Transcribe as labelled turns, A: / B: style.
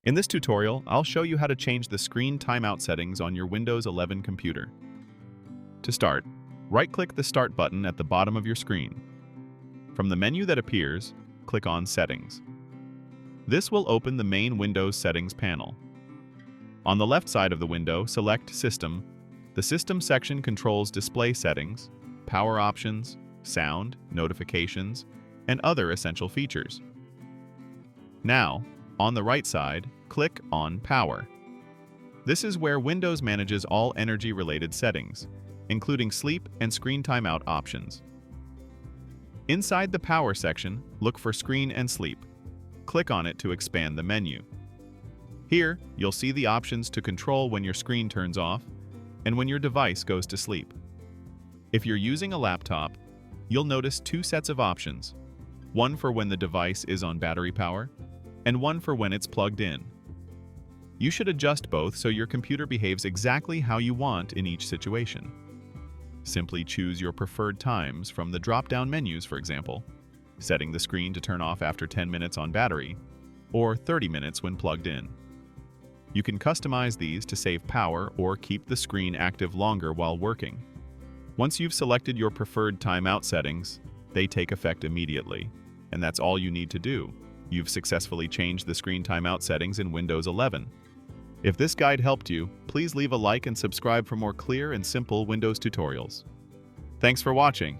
A: In this tutorial, I'll show you how to change the screen timeout settings on your Windows 11 computer. To start, right-click the Start button at the bottom of your screen. From the menu that appears, click on Settings. This will open the main Windows Settings panel. On the left side of the window, select System. The System section controls display settings, power options, sound, notifications, and other essential features. Now, on the right side, click on Power. This is where Windows manages all energy-related settings, including sleep and screen timeout options. Inside the Power section, look for Screen and Sleep. Click on it to expand the menu. Here, you'll see the options to control when your screen turns off and when your device goes to sleep. If you're using a laptop, you'll notice two sets of options, one for when the device is on battery power, and one for when it's plugged in. You should adjust both so your computer behaves exactly how you want in each situation. Simply choose your preferred times from the drop-down menus, for example, setting the screen to turn off after 10 minutes on battery, or 30 minutes when plugged in. You can customize these to save power or keep the screen active longer while working. Once you've selected your preferred timeout settings, they take effect immediately, and that's all you need to do. You've successfully changed the screen timeout settings in Windows 11. If this guide helped you, please leave a like and subscribe for more clear and simple Windows tutorials. Thanks for watching.